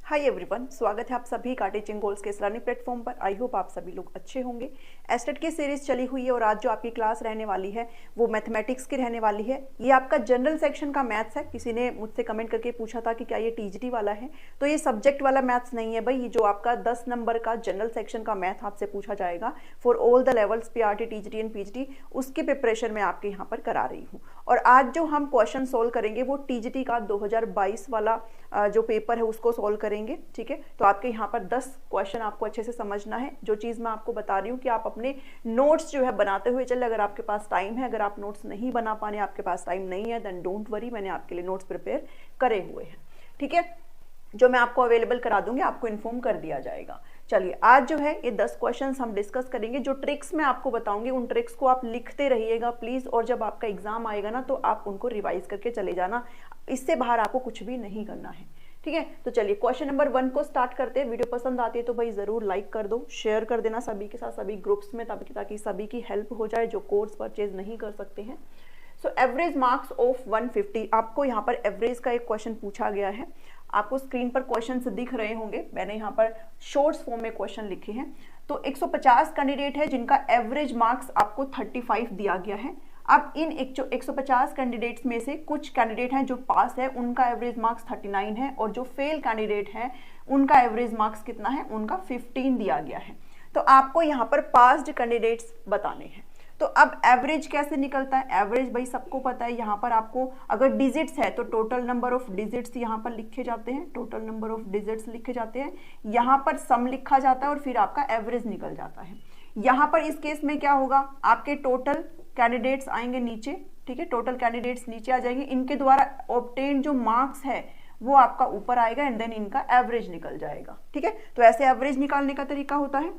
Hi everyone, स्वागत है आप सभी का टीचिंग गोल्स के इस लर्निंग प्लेटफॉर्म पर। आई होप आप सभी लोग अच्छे होंगे। एस्टेट की सीरीज चली हुई है और आज जो आपकी क्लास रहने वाली है वो मैथमेटिक्स की रहने वाली है। ये आपका जनरल सेक्शन का मैथ्स है। किसी ने मुझसे कमेंट करके पूछा था कि क्या ये टीजीटी वाला है, तो ये सब्जेक्ट वाला मैथ्स नहीं है भाई। जो आपका 10 नंबर का जनरल सेक्शन का मैथ आपसे पूछा जाएगा for all the levels, PRT, TGT and PGT, उसकी प्रिपरेशन मैं आपके यहाँ पर करा रही हूँ। और आज जो हम क्वेश्चन सोल्व करेंगे वो टीजीटी का 2022 वाला जो पेपर है उसको सोल्व करेंगे। ठीक है, तो आपके यहाँ पर 10 क्वेश्चन आपको अच्छे से समझना है। जो चीज़ मैं आपको बता रही हूँ कि आप अपने नोट्स जो है बनाते हुए चले। अगर आपके पास टाइम है, अगर आप नोट्स नहीं बना पाने, आपके पास टाइम नहीं है, देन डोंट वरी, मैंने आपके लिए नोट्स प्रिपेयर करे हुए हैं। ठीक है, जो मैं आपको अवेलेबल करा दूंगी, आपको इन्फॉर्म कर दिया जाएगा। चलिए, आज जो है ये 10 क्वेश्चंस हम डिस्कस करेंगे। जो ट्रिक्स मैं आपको बताऊंगी उन ट्रिक्स को आप लिखते रहिएगा प्लीज, और जब आपका एग्जाम आएगा ना तो आप उनको रिवाइज करके चले जाना। इससे बाहर आपको कुछ भी नहीं करना है। ठीक है, तो चलिए क्वेश्चन नंबर 1 को स्टार्ट करते हैं। वीडियो पसंद आती है तो भाई जरूर लाइक कर दो, शेयर कर देना सभी के साथ, सभी ग्रुप्स में, ताकि सभी की हेल्प हो जाए जो कोर्स परचेज नहीं कर सकते हैं। सो एवरेज मार्क्स ऑफ 150, आपको यहाँ पर एवरेज का एक क्वेश्चन पूछा गया है। आपको स्क्रीन पर क्वेश्चंस दिख रहे होंगे, मैंने यहाँ पर शॉर्ट्स फॉर्म में क्वेश्चन लिखे हैं। तो 150 कैंडिडेट है जिनका एवरेज मार्क्स आपको 35 दिया गया है। अब इन 150 कैंडिडेट्स में से कुछ कैंडिडेट हैं जो पास है, उनका एवरेज मार्क्स 39 है, और जो फेल कैंडिडेट है उनका एवरेज मार्क्स कितना है, उनका 15 दिया गया है। तो आपको यहाँ पर पास्ड कैंडिडेट्स बताने हैं। तो अब एवरेज कैसे निकलता है? एवरेज भाई सबको पता है, यहाँ पर आपको अगर डिजिट्स है तो टोटल नंबर ऑफ डिजिट्स यहाँ पर लिखे जाते हैं, टोटल नंबर ऑफ डिजिट्स लिखे जाते हैं, यहाँ पर सम लिखा जाता है और फिर आपका एवरेज निकल जाता है। यहाँ पर इस केस में क्या होगा, आपके टोटल कैंडिडेट्स आएंगे नीचे। ठीक है, टोटल कैंडिडेट्स नीचे आ जाएंगे, इनके द्वारा ऑब्टेन जो मार्क्स है वो आपका ऊपर आएगा एंड देन इनका एवरेज निकल जाएगा। ठीक है, तो ऐसे एवरेज निकालने का तरीका होता है।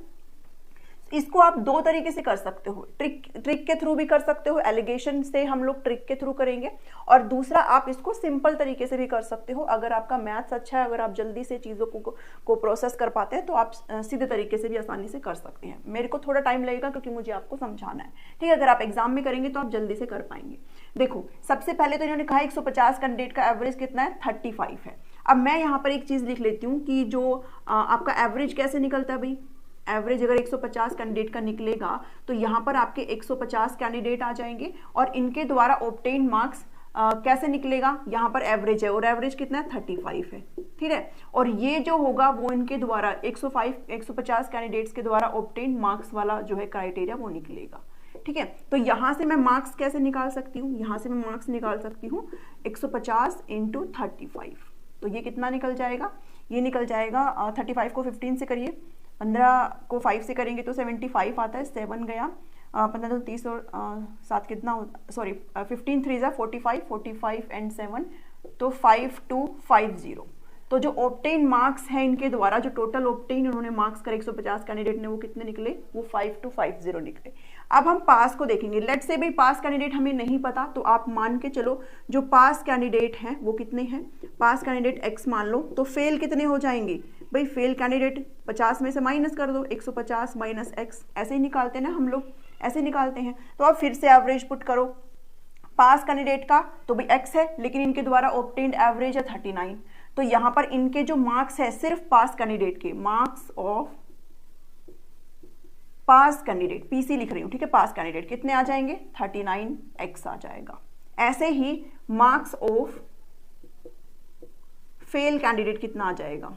इसको आप दो तरीके से कर सकते हो, ट्रिक के थ्रू भी कर सकते हो, एलिगेशन से हम लोग ट्रिक के थ्रू करेंगे, और दूसरा आप इसको सिंपल तरीके से भी कर सकते हो। अगर आपका मैथ्स अच्छा है, अगर आप जल्दी से चीज़ों को प्रोसेस कर पाते हैं तो आप सीधे तरीके से भी आसानी से कर सकते हैं। मेरे को थोड़ा टाइम लगेगा क्योंकि मुझे आपको समझाना है। ठीक है, अगर आप एग्जाम में करेंगे तो आप जल्दी से कर पाएंगे। देखो, सबसे पहले तो इन्होंने कहा 150 कैंडिडेट का एवरेज कितना है, 35 है। अब मैं यहाँ पर एक चीज़ लिख लेती हूँ कि जो आपका एवरेज कैसे निकलता है भाई। एवरेज अगर 150 कैंडिडेट का निकलेगा तो यहाँ पर आपके 150 कैंडिडेट आ जाएंगे और इनके द्वारा ऑब्टेन मार्क्स कैसे निकलेगा, यहाँ पर एवरेज है और एवरेज कितना है, 35 है। ठीक है, और ये जो होगा वो इनके द्वारा 150 कैंडिडेट्स के द्वारा ऑब्टेन मार्क्स वाला जो है क्राइटेरिया वो निकलेगा। ठीक है, तो यहाँ से मैं मार्क्स कैसे निकाल सकती हूँ, यहाँ से मैं मार्क्स निकाल सकती हूँ 150 इंटू 35। तो ये कितना निकल जाएगा, ये निकल जाएगा 35 को 15 से करिए, 15 को 5 से करेंगे तो 75 आता है, 7 गया, 15 तो 30 और 7 कितना, सॉरी 15 3 जा 45, 45 एंड 7 तो 5250। तो जो ऑब्टेन मार्क्स हैं इनके द्वारा, जो टोटल ऑब्टेन उन्होंने मार्क्स करे 150 कैंडिडेट ने, वो कितने निकले, वो 5250 निकले। अब हम पास को देखेंगे। लेट से भाई पास कैंडिडेट हमें नहीं पता, तो आप मान के चलो जो पास कैंडिडेट हैं वो कितने हैं, पास कैंडिडेट x मान लो, तो फेल कितने हो जाएंगे भाई, फेल कैंडिडेट 50 में से माइनस कर दो, 150 माइनस x, ऐसे ही निकालते हैं ना हम लोग, ऐसे निकालते हैं। तो अब फिर से एवरेज पुट करो पास कैंडिडेट का, तो भाई x है लेकिन इनके द्वारा ऑब्टेन्ड एवरेज है 39। तो यहाँ पर इनके जो मार्क्स है सिर्फ पास कैंडिडेट के, marks of pass candidate, PC लिख रही हूँ, ठीक है, पास कैंडिडेट कितने आ जाएंगे, 39x आ जाएगा। ऐसे ही मार्क्स ऑफ फेल कैंडिडेट कितना आ जाएगा,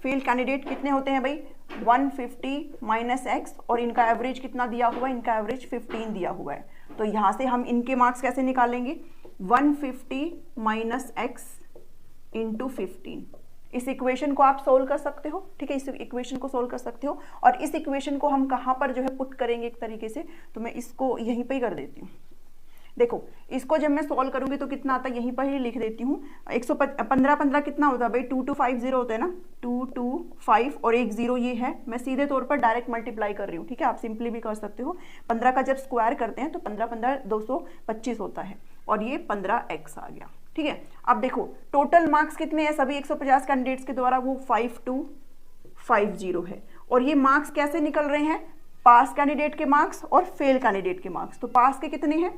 फेल कैंडिडेट कितने होते हैं भाई, 150 माइनस x, और इनका एवरेज कितना दिया हुआ है, इनका एवरेज 15 दिया हुआ है। तो यहां से हम इनके मार्क्स कैसे निकालेंगे, 150 माइनस x इंटू 15। इस इक्वेशन को आप सोल्व कर सकते हो। ठीक है, इस इक्वेशन को सोल्व कर सकते हो, और इस इक्वेशन को हम कहाँ पर जो है पुट करेंगे एक तरीके से, तो मैं इसको यहीं पे ही कर देती हूँ। देखो, इसको जब मैं सोल्व करूंगी तो कितना आता है, यहीं पर ही लिख देती हूँ। 115 कितना होता है भाई, 2250 होता है ना, 225 और एक 0 ये है, मैं सीधे तौर पर डायरेक्ट मल्टीप्लाई कर रही हूँ। ठीक है, आप सिंपली भी कर सकते हो। 15 का जब स्क्वायर करते हैं तो 15 225 होता है, और ये 15x आ गया। ठीक है, अब देखो टोटल मार्क्स कितने हैं सभी 150 कैंडिडेट्स के द्वारा, वो 5250 है। और ये मार्क्स कैसे निकल रहे हैं, पास कैंडिडेट के मार्क्स और फेल कैंडिडेट के मार्क्स। तो पास के कितने हैं,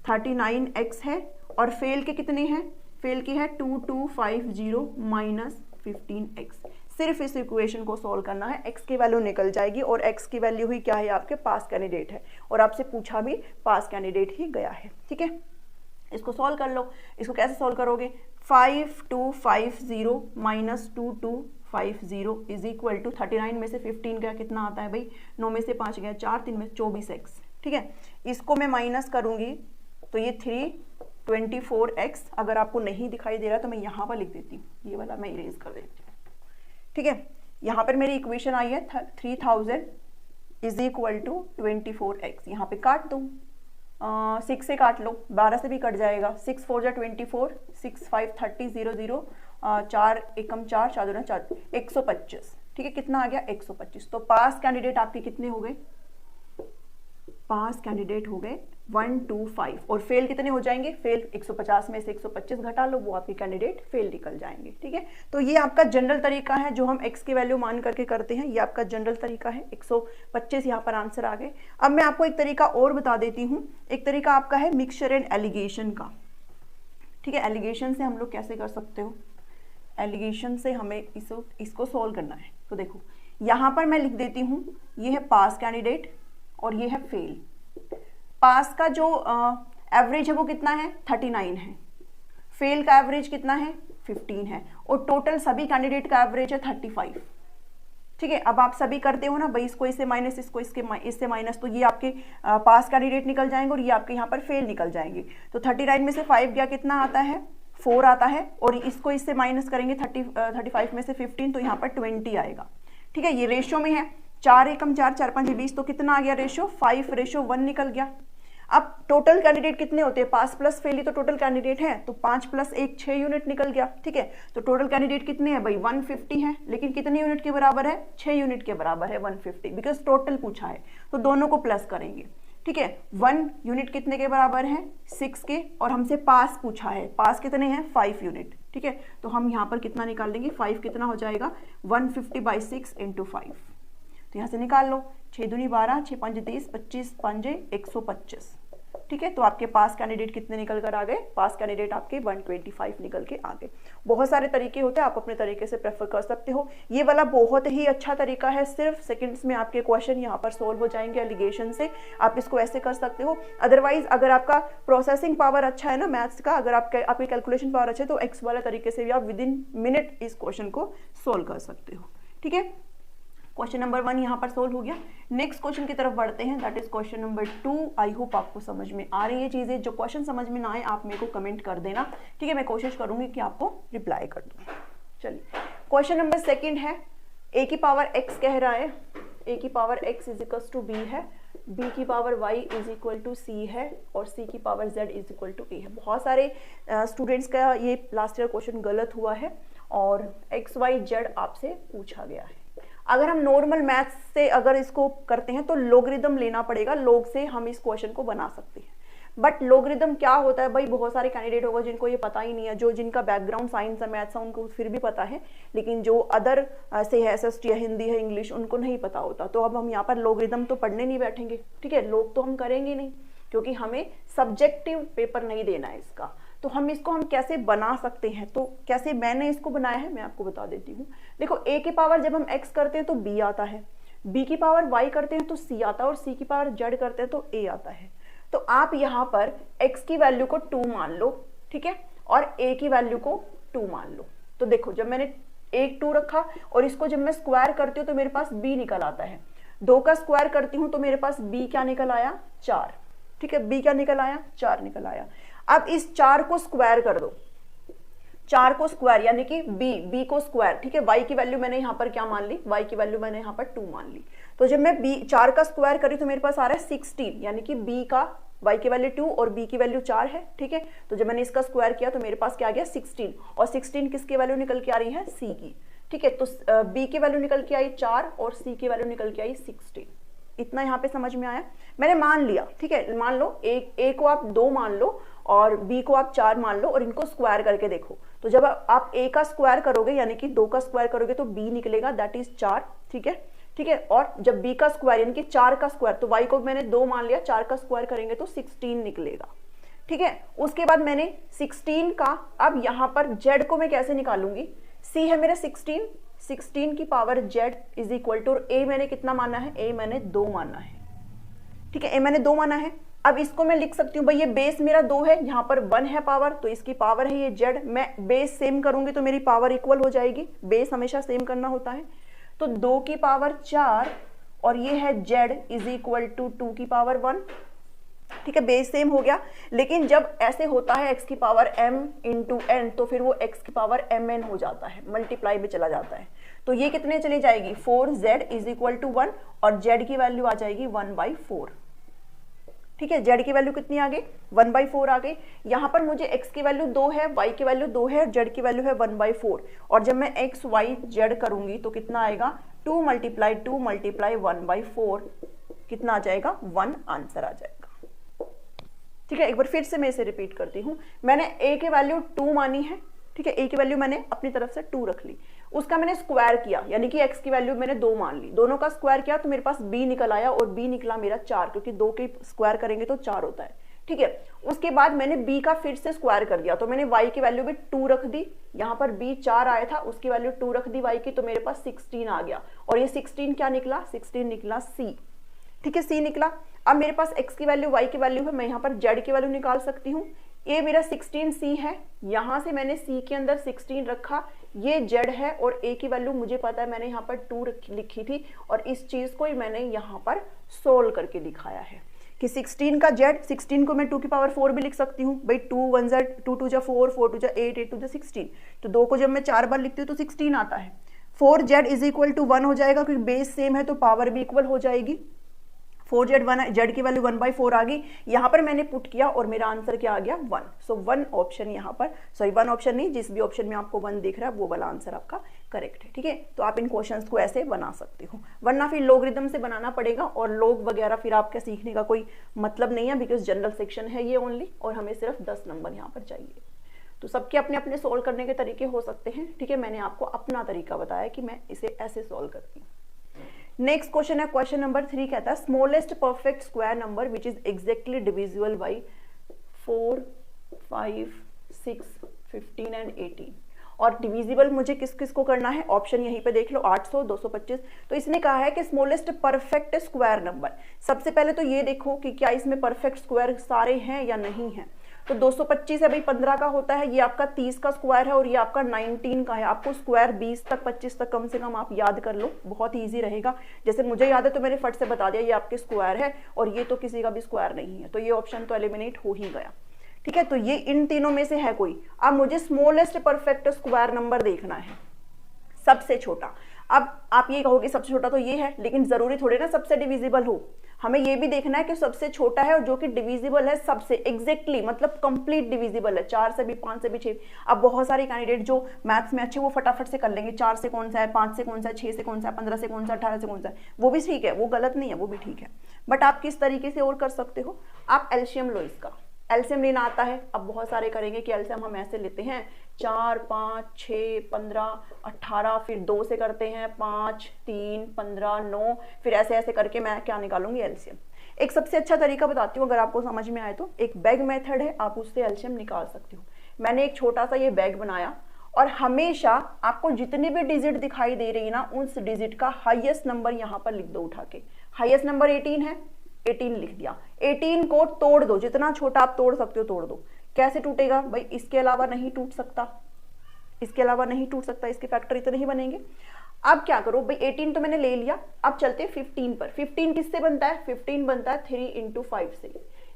39x है, और फेल के कितने हैं, फेल की है 2250 माइनस 15x। सिर्फ इस इक्वेशन को सॉल्व करना है, x की वैल्यू निकल जाएगी और x की वैल्यू ही क्या है, आपके पास कैंडिडेट है और आपसे पूछा भी पास कैंडिडेट ही गया है। ठीक है, इसको सॉल्व कर लो। इसको कैसे सॉल्व करोगे, 5250 माइनस 2250 इज इक्वल टू 39 में से 15 गया, कितना आता है भाई, 9 में से 5 गया 4, 3 में 24x। ठीक है, इसको मैं माइनस करूंगी तो ये 324x। अगर आपको नहीं दिखाई दे रहा तो मैं यहाँ पर लिख देती हूँ, ये वाला मैं इरेज कर देती हूँ। ठीक है, यहाँ पर मेरी इक्वेशन आई है 3000 इज इक्वल टू 24x। यहाँ पे काट दो, 6 से काट लो, 12 से भी कट जाएगा, 6 4 जा 24, 6 5 30 0 0, 4 एकम 4 4 2 4, 125। ठीक है, कितना आ गया 125। तो पास कैंडिडेट आपके कितने हो गए, पास कैंडिडेट हो गए 125 और फेल कितने हो जाएंगे, फेल 150 में से 125 घटा लो, वो आपके कैंडिडेट फेल निकल जाएंगे। ठीक है, तो ये आपका जनरल तरीका है जो हम x की वैल्यू मान करके करते हैं, ये आपका जनरल तरीका है। 125 यहाँ पर आंसर आ गए। अब मैं आपको एक तरीका और बता देती हूँ, एक तरीका आपका है मिक्सचर एंड एलिगेशन का। ठीक है, एलिगेशन से हम लोग कैसे कर सकते हो, एलिगेशन से हमें इसको सॉल्व करना है। तो देखो यहाँ पर मैं लिख देती हूँ, ये है पास कैंडिडेट और ये है फेल। पास का जो एवरेज है वो कितना है, 39 है, फेल का एवरेज कितना है, 15 है और टोटल सभी कैंडिडेट का एवरेज है 35। ठीक है, अब आप सभी करते हो ना भाई, इसको इससे माइनस, इसको इससे माइनस, तो ये आपके पास कैंडिडेट निकल जाएंगे और ये आपके यहाँ पर फेल निकल जाएंगे। तो 39 में से 5 गया, कितना आता है, 4 आता है और इसको इससे माइनस करेंगे 35 में से 15, तो यहाँ पर 20 आएगा। ठीक है, ये रेशियो में है, 4 एकम 4 4 5 20, तो कितना आ गया रेशियो, 5:1 निकल गया। अब टोटल कैंडिडेट कितने होते हैं, पास प्लस फेल ही तो टोटल कैंडिडेट है, तो 5 + 1 6 यूनिट निकल गया। ठीक है, तो टोटल कैंडिडेट कितने हैं भाई, 150 है, लेकिन कितने यूनिट के बराबर है, 6 यूनिट के बराबर है 150, बिकॉज टोटल पूछा है तो दोनों को प्लस करेंगे। ठीक है, 1 यूनिट कितने के बराबर है, 6 के, और हमसे पास पूछा है, पास कितने हैं, 5 यूनिट। ठीक है, तो हम यहाँ पर कितना निकाल लेंगे, 5 कितना हो जाएगा, 150/6 × 5, तो यहाँ से निकाल लो, 6 दूनी 12, 6 5 30, 25 5 125। ठीक है, तो आपके पास कैंडिडेट कितने निकल कर आ गए, पास कैंडिडेट आपके 125 निकल के आ गए। बहुत सारे तरीके होते हैं, आप अपने तरीके से प्रेफर कर सकते हो। ये वाला बहुत ही अच्छा तरीका है, सिर्फ सेकंड्स में आपके क्वेश्चन यहाँ पर सोल्व हो जाएंगे एलिगेशन से। आप इसको ऐसे कर सकते हो। अदरवाइज अगर आपका प्रोसेसिंग पावर अच्छा है ना मैथ्स का, अगर आपकी कैलकुलेशन पावर अच्छा है, तो एक्स वाला तरीके से भी आप विदिन मिनट इस क्वेश्चन को सोल्व कर सकते हो। ठीक है, क्वेश्चन नंबर 1 यहाँ पर सोल्व हो गया। नेक्स्ट क्वेश्चन की तरफ बढ़ते हैं, that is question number 2। I hope आपको समझ में आ रही है चीजें। जो क्वेश्चन समझ में ना आए आप मेरे को कमेंट कर देना, ठीक है, मैं कोशिश करूंगी कि आपको रिप्लाई कर दूं। चलिए, क्वेश्चन नंबर 2 है, a की पावर x कह रहा है, a की पावर x = b है, b की पावर y = c है और c की पावर z = a है। बहुत सारे स्टूडेंट्स का ये लास्ट ईयर क्वेश्चन गलत हुआ है और x y z आपसे पूछा गया है। अगर हम नॉर्मल मैथ्स से अगर इसको करते हैं तो लोगरिदम लेना पड़ेगा, लोग से हम इस क्वेश्चन को बना सकते हैं। बट लोगरिदम क्या होता है भाई, बहुत सारे कैंडिडेट होगा जिनको ये पता ही नहीं है, जो जिनका बैकग्राउंड साइंस है, मैथ्स है, उनको फिर भी पता है, लेकिन जो अदर से है, SST है, हिंदी है, इंग्लिश, उनको नहीं पता होता। तो अब हम यहाँ पर लोगरिदम तो पढ़ने नहीं बैठेंगे, ठीक है, लोग तो हम करेंगे नहीं, क्योंकि हमें सब्जेक्टिव पेपर नहीं देना है इसका। तो हम इसको हम कैसे बना सकते हैं, तो कैसे मैंने इसको बनाया है मैं आपको बता देती हूँ। देखो, a की पावर जब हम x करते हैं तो b आता है, b की पावर y करते हैं तो c आता है और c की पावर z करते हैं तो a आता है। तो आप यहाँ पर x की वैल्यू को 2 मान लो, ठीक है, और a की वैल्यू को 2 मान लो। तो देखो, जब मैंने 2 रखा और इसको जब मैं स्क्वायर करती हूँ तो मेरे पास b निकल आता है। 2 का स्क्वायर करती हूँ तो मेरे पास b क्या निकल आया, 4। ठीक है, b क्या निकल आया, 4 निकल आया। अब इस 4 को स्क्वायर कर दो, 4 को स्क्वायर यानी कि b को स्क्वायर, ठीक है, y की वैल्यू मैंने यहाँ पर क्या मान ली, y की वैल्यू मैंने यहाँ पर 2 मान ली। तो जब मैं 4 का स्क्वायर करी तो मेरे पास आ रहा है 16, यानी कि b का y की वैल्यू 2 और b की वैल्यू 4 है। ठीक है, तो जब मैंने इसका स्क्वायर किया तो मेरे पास क्या आ गया, 16, और 16 किसकी वैल्यू निकल के आ रही है, c की। ठीक है, तो b की वैल्यू निकल के आई 4 और c की वैल्यू निकल के आई 16। इतना यहाँ पे समझ में आया, मैंने मान लिया। ठीक है, मान लो a को आप 2 मान लो और b को आप 4 मान लो और इनको स्क्वायर करके देखो। तो जब आप a का स्क्वायर करोगे यानी कि 2 का स्क्वायर करोगे तो b निकलेगा, दैट इज 4। ठीक है, ठीक है, और जब b का स्क्वायर यानी कि 4 का स्क्वायर, तो y को मैंने 2 मान लिया, 4 का स्क्वायर करेंगे तो 16 निकलेगा। ठीक है। उसके बाद मैंने 16 का, अब यहाँ पर z को मैं कैसे निकालूंगी, c है मेरा 16 की power z is equal to, a मैंने कितना माना है, a मैंने 2 माना है, ठीक है, a मैंने 2 माना है। अब इसको मैं लिख सकती हूँ भाई, ये बेस मेरा 2 है, यहाँ पर 1 है पावर, तो इसकी पावर है ये z, मैं बेस सेम करूंगी तो मेरी पावर इक्वल हो जाएगी, बेस हमेशा सेम करना होता है। तो 2 की पावर 4 और ये है z इज इक्वल टू 2 की पावर 1, ठीक है, बेस सेम हो गया। लेकिन जब ऐसे होता है x की पावर m इंटू n, तो फिर वो x की पावर mn हो जाता है, मल्टीप्लाई में चला जाता है। तो ये कितने चली जाएगी, 4z इज इक्वल टू 1 और z की वैल्यू आ जाएगी 1/4, ठीक है, z की वैल्यू कितनी आ गई, 1/4 आ गई। यहाँ पर मुझे x की वैल्यू 2 है, y की वैल्यू 2 है, z की वैल्यू है 1/4, और जब मैं x y z करूंगी तो कितना आएगा, 2 मल्टीप्लाई 1/4, कितना आ जाएगा, 1 आंसर आ जाएगा। ठीक है, एक बार फिर से मैं इसे रिपीट करती हूँ, मैंने a की वैल्यू 2 मानी है, ठीक है, a की वैल्यू मैंने अपनी तरफ से 2 रख ली, उसका मैंने स्क्वायर किया, यानी कि x की वैल्यू मैंने 2 मान ली, दोनों का स्क्वायर किया तो मेरे पास b निकल आया, और b निकला मेरा 4, क्योंकि 2 के स्क्वायर करेंगे तो 4 होता है, ठीक है। उसके बाद मैंने b का फिर से स्क्वायर कर दिया, तो मैंने y की वैल्यू भी 2 रख दी, यहाँ पर b 4 आया था, उसकी वैल्यू 2 रख दी y की, तो मेरे पास 16 आ गया, और ये 16 क्या निकला, 16 निकला c, ठीक है, c निकला। अब मेरे पास x की वैल्यू y की वैल्यू है, मैं यहाँ पर z की वैल्यू निकाल सकती हूँ, ये मेरा 16c है, यहाँ से मैंने c के अंदर 16 रखा, ये z है, और a की वैल्यू मुझे पता है, मैंने यहाँ पर 2 लिखी थी, और इस चीज को ही मैंने यहाँ पर सोल्व करके दिखाया है कि 16 का z, 16 को मैं 2 की पावर 4 भी लिख सकती हूँ भाई, 2 1 जा 2 2 जा 4, 4 2 जा 8, 8 2 जा 16, तो 2 को जब मैं 4 बार लिखती हूँ तो 16 आता है। 4z इज इक्वल टू 1 हो जाएगा, क्योंकि बेस सेम है तो पावर भी इक्वल हो जाएगी। 4z 1, z की वैल्यू 1/4 आ गई, यहाँ पर मैंने पुट किया और मेरा आंसर क्या आ गया, 1। सो 1 ऑप्शन यहाँ पर, सॉरी 1 ऑप्शन नहीं, जिस भी ऑप्शन में आपको 1 दिख रहा है वो वाला आंसर आपका करेक्ट है, ठीक है। तो आप इन क्वेश्चंस को ऐसे बना सकते हो, वरना फिर लॉगरिथम से बनाना पड़ेगा, और लॉग वगैरह फिर आपके सीखने का कोई मतलब नहीं है, बिकॉज जनरल सेक्शन है ये ओनली, और हमें सिर्फ 10 नंबर यहाँ पर चाहिए। तो सबके अपने अपने सोल्व करने के तरीके हो सकते हैं, ठीक है, मैंने आपको अपना तरीका बताया कि मैं इसे ऐसे सोल्व करती हूँ। नेक्स्ट क्वेश्चन है, क्वेश्चन नंबर 3 कहता है smallest perfect square number which is exactly divisible by 4, 5, 6, 15 and 18, और डिविजिबल मुझे किस किस को करना है, ऑप्शन यहीं पे देख लो, 800, 225। तो इसने कहा है कि स्मॉलेस्ट परफेक्ट स्क्वायर नंबर, सबसे पहले तो ये देखो कि क्या इसमें परफेक्ट स्क्वायर सारे हैं या नहीं है। तो 225 है भाई, 15 का होता है, ये आपका 30 का स्क्वायर है, और ये आपका 19 का है। आपको स्क्वायर 20 तक 25 तक कम से कम आप याद कर लो, बहुत ही ईजी रहेगा। जैसे मुझे याद है तो मैंने फट से बता दिया ये आपके स्क्वायर है, और ये तो किसी का भी स्क्वायर नहीं है, तो ये ऑप्शन तो एलिमिनेट हो ही गया, ठीक है। तो ये इन तीनों में से है कोई। अब मुझे स्मॉलेस्ट परफेक्ट स्क्वायर नंबर देखना है, सबसे छोटा। अब आप ये कहोगे सबसे छोटा तो ये है, लेकिन जरूरी थोड़ी ना सबसे डिविजिबल हो, हमें ये भी देखना है कि सबसे छोटा है और जो कि डिविजिबल है सबसे एग्जैक्टली, मतलब कंप्लीट डिविजिबल है, 4 से भी, 5 से भी, 6। अब बहुत सारे कैंडिडेट जो मैथ्स में अच्छे वो फटाफट से कर लेंगे, 4 से कौन सा है, 5 से कौन सा है, 6 से कौन सा है, 15 से कौन सा, 18 से कौन सा है, वो भी ठीक है, वो गलत नहीं है, वो भी ठीक है। बट आप किस तरीके से और कर सकते हो, आप एलसीएम लो इसका, एलसीएम लेना आता है। अब बहुत सारे करेंगे कि एलसीएम हम ऐसे लेते हैं 4, 5, 6, 15, 18, फिर 2 से करते हैं 5, 3, 15, 9, फिर ऐसे ऐसे करके मैं क्या निकालूंगी, एलसीएम। एक सबसे अच्छा तरीका बताती हूँ, अगर आपको समझ में आए तो, एक बैग मेथड है, आप उससे एलसीएम निकाल सकते हो। मैंने एक छोटा सा ये बैग बनाया, और हमेशा आपको जितनी भी डिजिट दिखाई दे रही है ना, उस डिजिट का हाईएस्ट नंबर यहाँ पर लिख दो उठा के। हाईएस्ट नंबर 18 है, 18 लिख दिया। 18 को तोड़ दो, जितना छोटा आप तोड़ सकते हो तोड़ दो। कैसे टूटेगा भाई, इसके अलावा नहीं टूट सकता, इसके अलावा नहीं टूट सकता, इसके फैक्टर इतने ही बनेंगे। अब क्या करो भाई, 18 तो मैंने ले लिया, अब चलते हैं 15 पर। 15 किससे बनता है, 15 बनता है 3 × 5 से।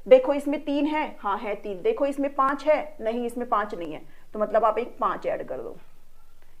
देखो इसमें 3 है, हाँ है 3। देखो इसमें 5 है, नहीं इसमें 5 नहीं है, तो मतलब आप एक 5 ऐड कर दो,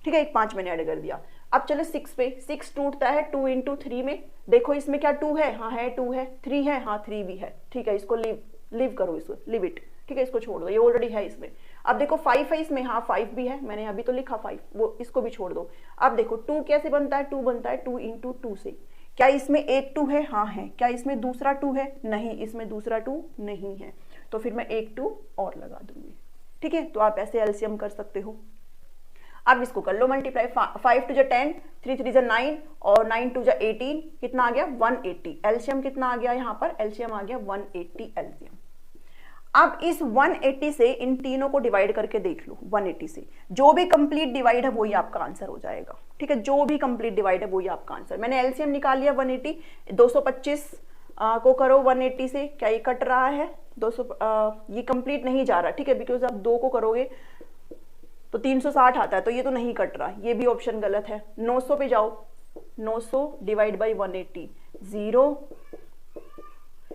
ठीक है, एक 5 मैंने ऐड कर दिया। अब चलो 6 पे, 6 टूटता है 2 × 3 में। देखो इसमें क्या 2 है, हाँ है 2 है, 3 है, हाँ 3 भी है, ठीक है, इसको लीव करो, इसको लीव इट, ठीक है, इसको छोड़ दो, ये ऑलरेडी है इसमें। अब देखो 5 है इसमें, हाँ 5 भी है, मैंने अभी तो लिखा 5, वो इसको भी छोड़ दो। अब देखो 2 कैसे बनता है, 2 बनता है 2 × 2 से। क्या इसमें एक 2 है, हाँ है। क्या इसमें दूसरा 2 है, नहीं इसमें दूसरा 2 नहीं है, तो फिर मैं एक 2 और लगा दूंगी, ठीक है। तो आप ऐसे एलसीएम कर सकते हो। अब इसको कर लो मल्टीप्लाई, 5 × 10, 3 × 3 = 9, और 9 × 18, कितना आ गया 180। एलसीएम कितना आ गया यहाँ पर, एलसीएम आ गया 180 एलसीएम। अब इस 180 से इन तीनों को डिवाइड करके देख लो, 180 से जो भी कंप्लीट डिवाइड है वही आपका आंसर हो जाएगा। ठीक है, जो भी कंप्लीट डिवाइड है वही आपका आंसर। मैंने एलसीएम निकाल लिया 180, 225 को करो 180 से, क्या ये कट रहा है 200, ये कंप्लीट नहीं जा रहा। ठीक है, बिकॉज आप 2 को करोगे तो 360 आता है, तो ये तो नहीं कट रहा, ये भी ऑप्शन गलत है। 900 पे जाओ, 900 डिवाइड बाई 180, 0,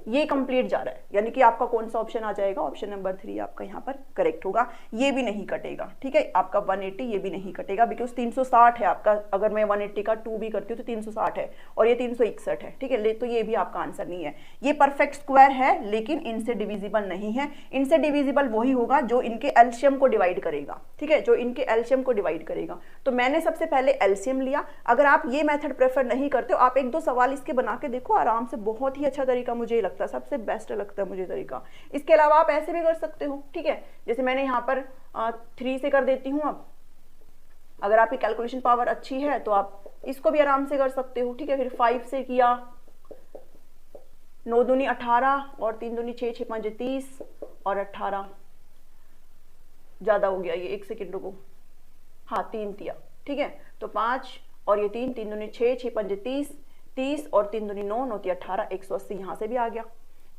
ये कंप्लीट जा रहा है, यानी कि आपका कौन सा ऑप्शन आ जाएगा, ऑप्शन नंबर 3 आपका यहाँ पर करेक्ट होगा। ये भी नहीं कटेगा। ठीक है, आपका 180 ये भी नहीं कटेगा, बिकॉज 360 है आपका। अगर मैं 180 का 2 भी करती हूँ तो 360 है और ये 361 है। ठीक है, तो ये भी आपका आंसर नहीं है। ये परफेक्ट स्क्वायर है लेकिन इनसे डिविजिबल नहीं है। इनसे डिविजिबल वही होगा जो इनके एलसीएम को डिवाइड करेगा। ठीक है, जो इनके एलसीएम को डिवाइड करेगा। तो मैंने सबसे पहले एलसीएम लिया। अगर आप ये मेथड प्रेफर नहीं करते हो, आप 1-2 सवाल इसके बना के देखो आराम से, बहुत ही अच्छा तरीका मुझे लगता है, सबसे बेस्ट लगता है मुझे तरीका। इसके अलावा आप ऐसे भी कर सकते हो। ठीक है, जैसे मैंने यहाँ पर 3 से कर देती हूँ। अब अगर आपकी कैलकुलेशन पावर अच्छी है तो आप इसको भी आराम से कर सकते हो। ठीक है, फिर 5 से किया, 9 दूनी 18 और 3 दूनी 6, 6 5 30 और 18, ज्यादा हो गया ये, 1 सेकेंड रुको, हाँ 3 किया। ठीक है, तो 5 और ये 3, 3 दूनी 6, 6 5 30, 30 और 3 दूनी 9, 9 18, 180 यहाँ से भी आ गया।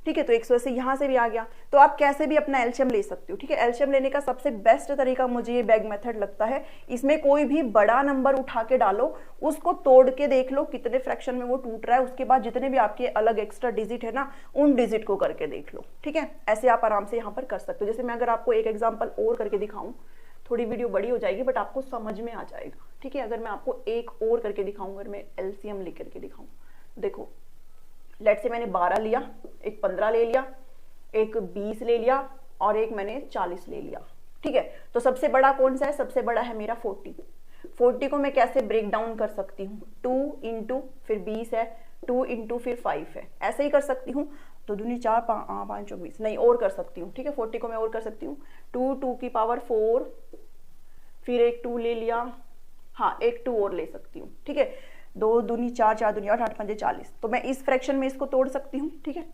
ठीक है, तो 180 यहाँ से भी आ गया। तो आप कैसे भी अपना एलसीएम ले सकते हो। ठीक है, एलसीएम लेने का सबसे बेस्ट तरीका मुझे ये बैग मेथड लगता है। इसमें कोई भी बड़ा नंबर उठा के डालो, उसको तोड़ के देख लो कितने फ्रैक्शन में वो टूट रहा है, उसके बाद जितने भी आपके अलग एक्स्ट्रा डिजिट है ना, उन डिजिट को करके देख लो। ठीक है, ऐसे आप आराम से यहाँ पर कर सकते हो। जैसे मैं अगर आपको एक एग्जाम्पल और करके दिखाऊं, थोड़ी वीडियो बड़ी हो जाएगी बट आपको समझ में आ जाएगा। ठीक है, अगर मैं आपको एक और करके दिखाऊं, अगर मैं एलसीएम लेकर के दिखाऊं, देखो लेट से मैंने 12 लिया, एक 15 ले लिया, एक 20 ले लिया और एक मैंने 40 ले लिया। ठीक है, तो सबसे बड़ा कौन सा है, सबसे बड़ा है मेरा 40। 40 को मैं कैसे ब्रेक डाउन कर सकती हूँ, 2 इंटू फिर 20 है, 2 इंटू फिर 5 है, ऐसे ही कर सकती हूँ। तो दूनी 4 5 20, नहीं और कर सकती हूँ। ठीक है, 40 को मैं और कर सकती हूँ, 2 की पावर 4, फिर एक 2 ले लिया, हाँ एक 2 और ले सकती हूँ। ठीक है, 2 दूनी 4, 4 दूनी 8, 8 5 40। तो मैं इस फ्रैक्शन में इसको तोड़ सकती हूँ। ठीक है,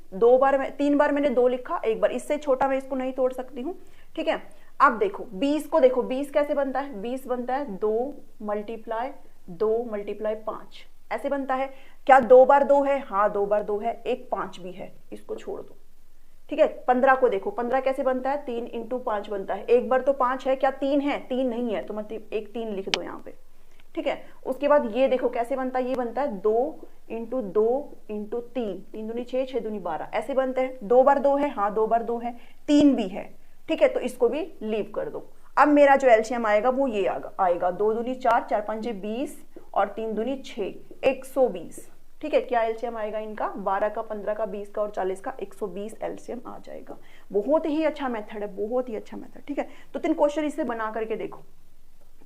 3 बार मैंने 2 लिखा, एक बार इससे छोटा मैं इसको नहीं तोड़ सकती हूँ। ठीक है, अब देखो 20 को, देखो 20 कैसे बनता है, 20 बनता है 2 मल्टीप्लाई 5, ऐसे बनता है। क्या 2 बार 2 है, हाँ 2 बार 2 है, एक 5 भी है, इसको छोड़ दो। ठीक है, 15 को देखो, 15 कैसे बनता है, 3 इंटू 5 बनता है, एक बार तो 5 है, क्या 3 है, 3 नहीं है, तो मतलब एक 3 लिख दो यहाँ पे। ठीक है, उसके बाद ये देखो कैसे बनता है, ये बनता है 2 इंटू 2 इंटू 3, 3 दूनी 6, 6 दूनी 12, ऐसे बनते हैं। 2 बार 2 है, हाँ 2 बार 2 है, 3 भी है। ठीक है, तो इसको भी लीव कर दो। अब मेरा जो एलसीएम आएगा वो ये आएगा 2 दूनी 4, 4 5 20 और 3 दूनी 6, 120। ठीक है, क्या एलसीएम आएगा इनका, 12 का, 15 का, 20 का और 40 का, 120 एलसीएम आ जाएगा। बहुत ही अच्छा मेथड है, बहुत ही अच्छा मेथड। ठीक है, तो 3 क्वेश्चन इससे बना करके देखो,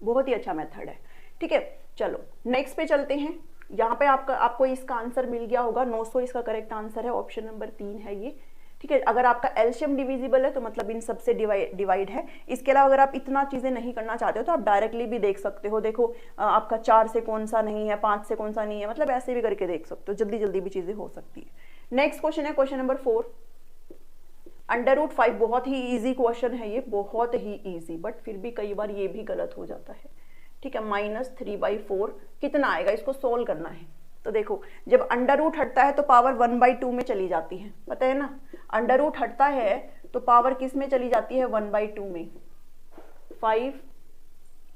बहुत ही अच्छा मेथड है। ठीक है, चलो नेक्स्ट पे चलते हैं। यहाँ पे आपको इसका आंसर मिल गया होगा, 900 इसका करेक्ट आंसर है, ऑप्शन नंबर 3 है ये। ठीक है, अगर आपका एलसीएम डिविजिबल है तो मतलब इन सबसे डिवाइड है। इसके अलावा अगर आप इतना चीजें नहीं करना चाहते हो तो आप डायरेक्टली भी देख सकते हो। देखो आपका 4 से कौन सा नहीं है, 5 से कौन सा नहीं है, मतलब ऐसे भी करके देख सकते हो, जल्दी जल्दी भी चीजें हो सकती है। नेक्स्ट क्वेश्चन है क्वेश्चन नंबर 4, √5। बहुत ही ईजी क्वेश्चन है ये, बहुत ही ईजी, बट फिर भी कई बार ये भी गलत हो जाता है। ठीक है, -3/4 कितना आएगा, इसको सोल्व करना है। तो देखो जब अंडर रूट हटता है तो पावर 1/2 में चली जाती है, पता है ना। अंडर रूट हटता है तो पावर किस में चली जाती है, 1/2 में। 5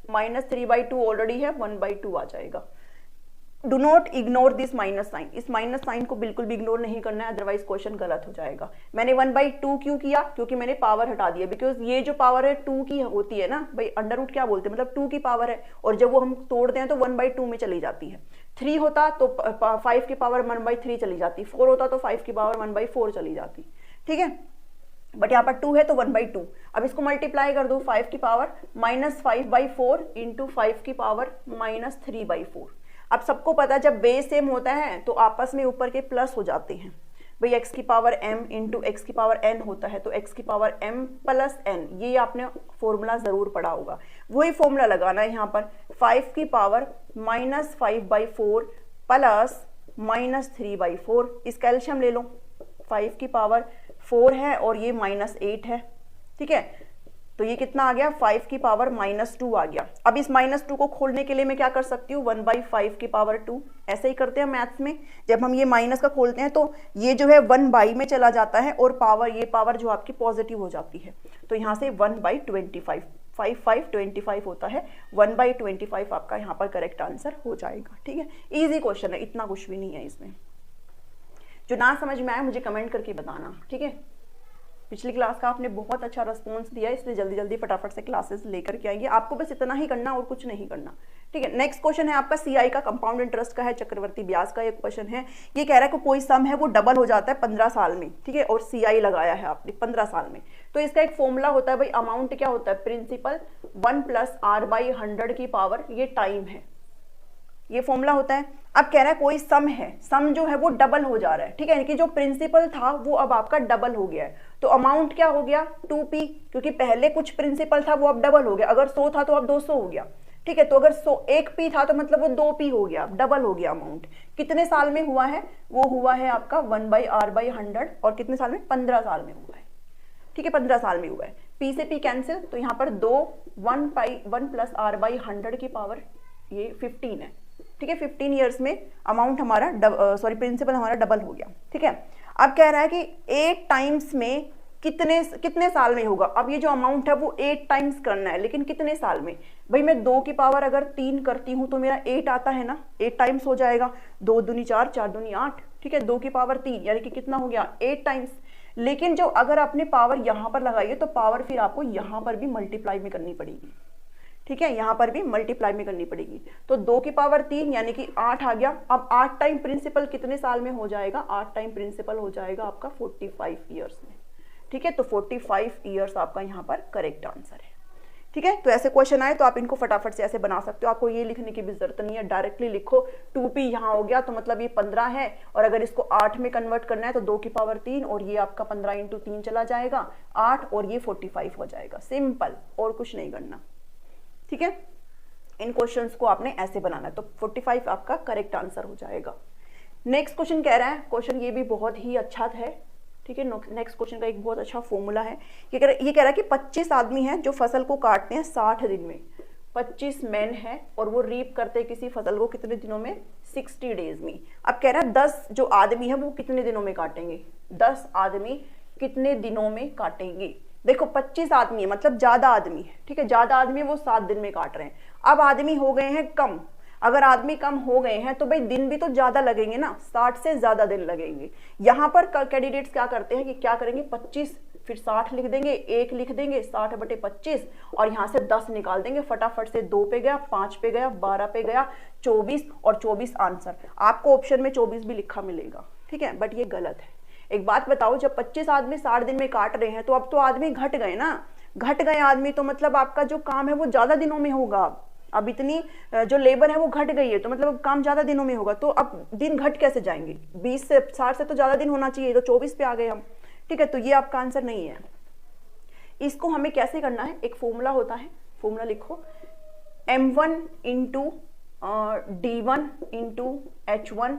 -3/2 ऑलरेडी है, 1/2 आ जाएगा। Do not ignore this minus sign, इस माइनस साइन को बिल्कुल भी इग्नोर नहीं करना है, अदरवाइज क्वेश्चन गलत हो जाएगा। मैंने 1/2 क्यों किया, क्योंकि मैंने पावर हटा दिया, बिकॉज ये जो पावर है 2 की होती है ना भाई, अंडर रूट क्या बोलते हैं, मतलब 2 की पावर है, और जब वो हम तोड़ते हैं तो 1/2 में चली जाती है। 3 होता तो 5 की पावर 1/3 चली जाती, 4 होता तो 5 की पावर 1/4 चली जाती। ठीक है, बट यहाँ पर 2 है तो 1/2। अब इसको मल्टीप्लाई कर दो, 5 की पावर -5/4 इंटू 5 की पावर -3/4। अब सबको पता है जब बेस सेम होता है तो आपस में ऊपर के प्लस हो जाते हैं भाई, x की पावर m इंटू एक्स की पावर n होता है, तो x की पावर m प्लस n, ये आपने फॉर्मूला जरूर पढ़ा होगा, वही फॉर्मूला लगाना है यहाँ पर। 5 की पावर -5/4 प्लस -3/4, इसका एलसीएम ले लो। 5 की पावर 4 है और ये -8 है, ठीक है। तो ये कितना आ गया, 5 की पावर -2 आ गया। अब इस -2 को खोलने के लिए मैं क्या कर सकती हूँ, 1/5 की पावर 2, ऐसे ही करते हैं मैथ्स में। जब हम ये माइनस का खोलते हैं तो ये जो है 1 में चला जाता है और पावर, ये पावर जो आपकी पॉजिटिव हो जाती है। तो यहाँ से 1/25, 5/25 होता है, 1/25 आपका यहाँ पर करेक्ट आंसर हो जाएगा, ठीक है। इजी क्वेश्चन है, इतना कुछ भी नहीं है इसमें। जो ना समझ में आया मुझे कमेंट करके बताना, ठीक है। पिछली क्लास का आपने बहुत अच्छा रिस्पॉन्स दिया, इसलिए जल्दी जल्दी फटाफट से क्लासेस लेकर के आएंगे। आपको बस इतना ही करना और कुछ नहीं करना, ठीक है। नेक्स्ट क्वेश्चन है आपका सीआई का, कंपाउंड इंटरेस्ट का है, चक्रवर्ती ब्याज का एक क्वेश्चन है। ये कह रहा है कि कोई सम है वो डबल हो जाता है 15 साल में, ठीक है, और सीआई लगाया है आपने 15 साल में। तो इसका एक फॉर्मूला होता है भाई, अमाउंट क्या होता है, प्रिंसिपल 1 + r/100 की पावर, ये टाइम है, ये फॉर्मूला होता है। अब कह रहा है कोई सम है, सम जो है वो डबल हो जा रहा है, ठीक है, कि जो प्रिंसिपल था वो अब आपका डबल हो गया है। तो अमाउंट क्या हो गया, 2p, क्योंकि पहले कुछ प्रिंसिपल था वो अब डबल हो गया। अगर 100 था तो अब 200 हो गया, ठीक है। तो अगर 1p था तो मतलब वो 2p हो गया, डबल हो गया अमाउंट। कितने साल में हुआ है, वो हुआ है आपका 1/r/100, और कितने साल में, 15 साल में हुआ है, ठीक है, 15 साल में हुआ है। p से p कैंसिल, तो यहाँ पर 1 + r/100 की पावर ये 15 है, ठीक है। 15 ईयर्स में अमाउंट हमारा प्रिंसिपल हमारा डबल हो गया, ठीक है। अब कह रहा है कि 8 टाइम्स में कितने साल में होगा। अब ये जो अमाउंट है वो 8 टाइम्स करना है, लेकिन कितने साल में, भाई मैं 2 की पावर अगर 3 करती हूँ तो मेरा 8 आता है ना, 8 टाइम्स हो जाएगा, 2 दूनी 4, 4 दूनी 8, ठीक है। 2 की पावर 3 यानी कि कितना हो गया, 8 टाइम्स। लेकिन जो अगर आपने पावर यहाँ पर लगाई है तो पावर फिर आपको यहाँ पर भी मल्टीप्लाई में करनी पड़ेगी, ठीक है, यहाँ पर भी मल्टीप्लाई में करनी पड़ेगी। तो 2 की पावर 3 यानी कि 8 आ गया। अब 8 टाइम प्रिंसिपल कितने साल में हो जाएगा, 8 टाइम प्रिंसिपल हो जाएगा आपका 45 ईयर्स में, ठीक है। तो 45 ईयर्स आपका यहाँ पर करेक्ट आंसर है, ठीक है। तो ऐसे क्वेश्चन आए तो आप इनको फटाफट से ऐसे बना सकते हो, आपको ये लिखने की भी जरूरत नहीं है, डायरेक्टली लिखो 2p यहाँ हो गया तो मतलब ये 15 है, और अगर इसको 8 में कन्वर्ट करना है तो 2 की पावर 3 और ये आपका 15 × 3 चला जाएगा 8, और ये 45 हो जाएगा, सिंपल, और कुछ नहीं करना, ठीक है। इन क्वेश्चंस को आपने ऐसे बनाना है, तो 45 आपका करेक्ट आंसर हो जाएगा। नेक्स्ट क्वेश्चन कह रहा है, क्वेश्चन ये भी बहुत ही अच्छा है, ठीक है। नेक्स्ट क्वेश्चन का एक बहुत अच्छा फॉर्मूला है। ये कह रहा है कि 25 आदमी हैं जो फसल को काटते हैं 60 दिन में, 25 मैन है और वो रीप करते हैं किसी फसल को कितने दिनों में, 60 डेज में। अब कह रहा है 10 जो आदमी है वो कितने दिनों में काटेंगे, 10 आदमी कितने दिनों में काटेंगे। देखो 25 आदमी है मतलब ज्यादा आदमी है, ठीक है, ज्यादा आदमी है वो 7 दिन में काट रहे हैं। अब आदमी हो गए हैं कम, अगर आदमी कम हो गए हैं तो भाई दिन भी तो ज्यादा लगेंगे ना, 60 से ज्यादा दिन लगेंगे। यहाँ पर कैंडिडेट्स क्या करते हैं कि क्या करेंगे, 25 फिर 60 लिख देंगे, 1 लिख देंगे, 60/25 और यहाँ से 10 निकाल देंगे, फटाफट से 2 पे गया, 5 पे गया, 12 पे गया, 24 और 24 आंसर। आपको ऑप्शन में 24 भी लिखा मिलेगा, ठीक है, बट ये गलत है। एक बात बताओ, जब 25 आदमी 60 दिन में काट रहे हैं तो अब तो आदमी घट गए ना, घट गए आदमी, तो मतलब आपका जो काम है वो ज्यादा दिनों में होगा। अब इतनी जो लेबर है वो घट गई है तो मतलब काम ज्यादा दिनों में होगा, तो अब दिन घट कैसे जाएंगे, 20 से 60 से तो ज्यादा दिन होना चाहिए, तो 24 पे आ गए हम, ठीक है। तो ये आपका आंसर नहीं है। इसको हमें कैसे करना है, एक फॉर्मूला होता है, फॉर्मूला लिखो, m1 × d1 × h1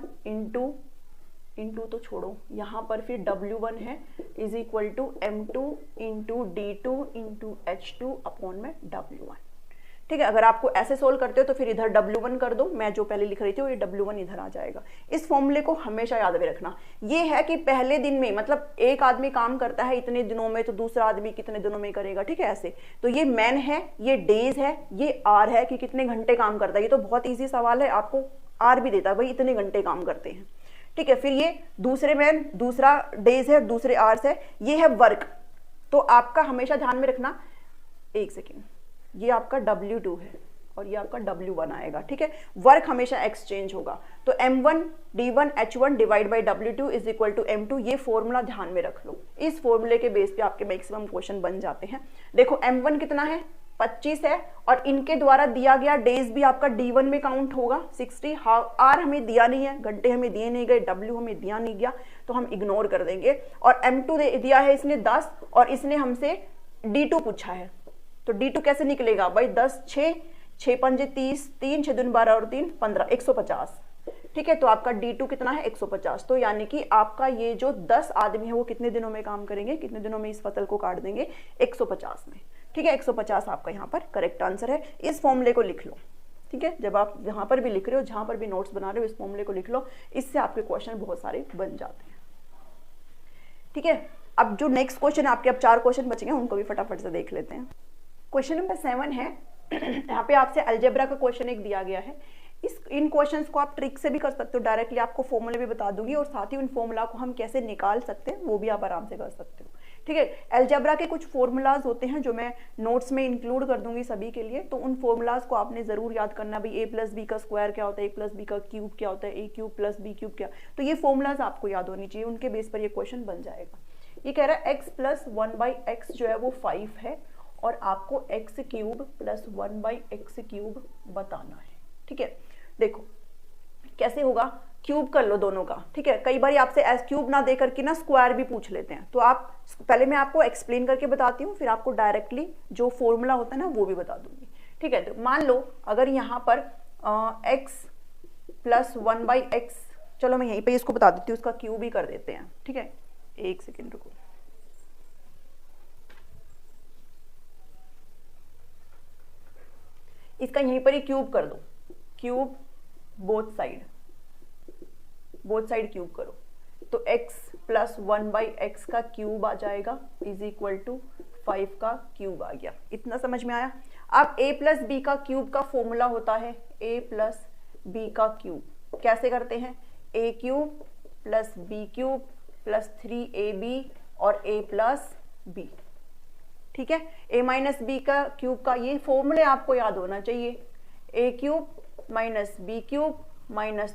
इंटू तो छोड़ो, यहाँ पर फिर W1 है is equal to m2 × d2 × h2 upon में W1, ठीक है। अगर आपको ऐसे सोल्व करते हो तो फिर इधर W1 कर दो, मैं जो पहले लिख रही थी वो ये W1 इधर आ जाएगा। इस फॉर्मूले को हमेशा याद में रखना। ये है कि पहले दिन में मतलब एक आदमी काम करता है इतने दिनों में तो दूसरा आदमी कितने दिनों में करेगा, ठीक है, ऐसे। तो ये मैन है, ये डेज है, ये आर है कि कितने घंटे काम करता है। ये तो बहुत ईजी सवाल है, आपको आर भी देता है, भाई इतने घंटे काम करते हैं, ठीक है। फिर ये दूसरे मैन, दूसरा डेज है, दूसरे आवर्स है, ये है वर्क। तो आपका हमेशा ध्यान में रखना, एक सेकेंड, ये आपका W2 है और ये आपका W1 आएगा, ठीक है। वर्क हमेशा एक्सचेंज होगा। तो m1 d1 h1 divide by W2 is equal to m2, ये फॉर्मूला ध्यान में रख लो। इस फॉर्मूले के बेस पे आपके मैक्सिमम क्वेश्चन बन जाते हैं। देखो m1 कितना है, 25 है, और इनके द्वारा दिया गया डेज भी आपका D1 में काउंट होगा 60। आर हमें दिया नहीं है, घंटे हमें दिए नहीं गए, W हमें दिया नहीं गया, तो हम इग्नोर कर देंगे। और m2 दिया है इसने 10 और इसने हमसे D2 पूछा है, तो D2 कैसे निकलेगा भाई, 10 6 6 5 30, 3 6 2 12 और 3 15, 150, ठीक है, तो आपका D2 कितना है 150। तो यानी कि आपका ये जो 10 आदमी है वो कितने दिनों में काम करेंगे, कितने दिनों में इस फसल को काट देंगे, 150 में। ठीक है, 150 आपका यहाँ पर करेक्ट आंसर है। इस फॉर्मूले को लिख लो। ठीक है, जब आप जहाँ पर भी लिख रहे हो, जहाँ पर भी नोट्स बना रहे हो, इस फॉर्मूले को लिख लो, इससे आपके क्वेश्चन बहुत सारे बन जाते हैं। ठीक है, अब जो नेक्स्ट क्वेश्चन आपके, अब 4 क्वेश्चन बचेंगे, उनको भी फटाफट से देख लेते हैं। क्वेश्चन नंबर 7 है। यहाँ पे आपसे अलजेब्रा का क्वेश्चन एक दिया गया है। इन क्वेश्चंस को आप ट्रिक से भी कर सकते हो, डायरेक्टली आपको फॉर्मूले भी बता दूंगी, और साथ ही उन फॉर्मूला को हम कैसे निकाल सकते हैं वो भी आप आराम से कर सकते हो। ठीक है, अलजेब्रा के कुछ फॉर्मूलाज होते हैं जो मैं नोट्स में इंक्लूड कर दूंगी सभी के लिए, तो उन फॉर्मूलाज को आपने जरूर याद करना। भाई a+b का स्क्वायर क्या होता है, a+b का क्यूब क्या होता है, a³ + b³ क्या, तो ये फॉर्मूलाज आपको याद होनी चाहिए, उनके बेस पर ये क्वेश्चन बन जाएगा। ये कह रहा है x + 1/x जो है वो 5 है, और आपको x³ + 1/x³ बताना है। ठीक है, देखो कैसे होगा, क्यूब कर लो दोनों का। ठीक है, कई बार आपसे क्यूब ना देकर के ना स्क्वायर भी पूछ लेते हैं, तो आप पहले मैं आपको एक्सप्लेन करके बताती हूँ, फिर आपको डायरेक्टली जो फॉर्मूला होता है ना वो भी बता दूंगी। ठीक है, तो मान लो अगर यहाँ पर x + 1/x, चलो मैं यहीं पे इसको बता देती हूँ, उसका क्यूब ही कर देते हैं। ठीक है, एक सेकेंड रुको। इसका यहीं पर ही क्यूब कर दो, क्यूब बोथ साइड क्यूब करो, तो x + 1/x का क्यूब आ जाएगा = 5 का क्यूब आ गया। इतना समझ में आया। अब a + b का क्यूब का फॉर्मूला होता है a + b का क्यूब। कैसे करते हैं, a³ + b³ + 3ab और a + b। ठीक है, a - b का क्यूब का ये फॉर्मूले आपको याद होना चाहिए, a³ - b³ -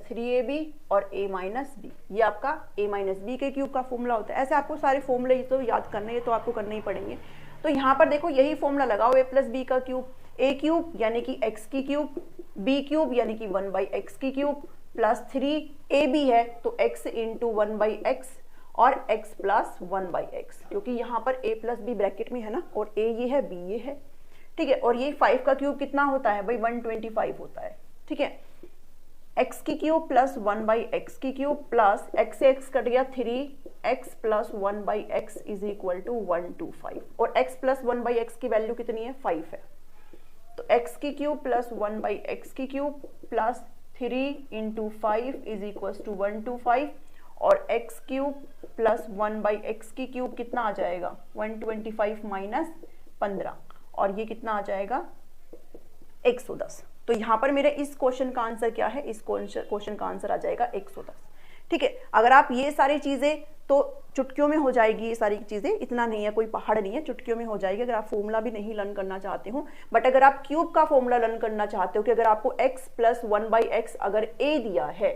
3ab और a - b। ये आपका a - b के क्यूब का फॉर्मूला होता है। ऐसे आपको सारे फॉर्मूले तो याद करने हैं, तो आपको करने ही पड़ेंगे। तो यहाँ पर देखो यही फॉर्मूला लगाओ, a + b का क्यूब, a³ यानी कि x³ b³ यानी कि 1/x³ + 3ab है तो x × 1/x और x + 1/x, क्योंकि यहाँ पर a + b ब्रैकेट में है ना, और a ये है b ये है। ठीक है, और ये 5 का क्यूब कितना होता है भाई, 125 होता है। ठीक है, x³ + 1/x³ प्लस x से x कट गया 3x + 1/x = 125, और x + 1/x की वैल्यू कितनी है, 5 है। तो x³ + 1/x³ प्लस 3 × 5 = 125, और x³ + 1/x³ कितना आ जाएगा, 125 - 15, और ये कितना आ जाएगा 110। तो यहाँ पर मेरे इस क्वेश्चन का आंसर क्या है, इस क्वेश्चन का आंसर आ जाएगा 110। ठीक है, अगर आप ये सारी चीजें तो चुटकियों में हो जाएगी, ये सारी चीजें इतना नहीं है, कोई पहाड़ नहीं है, चुटकियों में हो जाएगी अगर आप फॉर्मूला भी नहीं लर्न करना चाहते हो। बट अगर आप क्यूब का फॉर्मूला लर्न करना चाहते हो कि अगर आपको x + 1/x अगर a दिया है,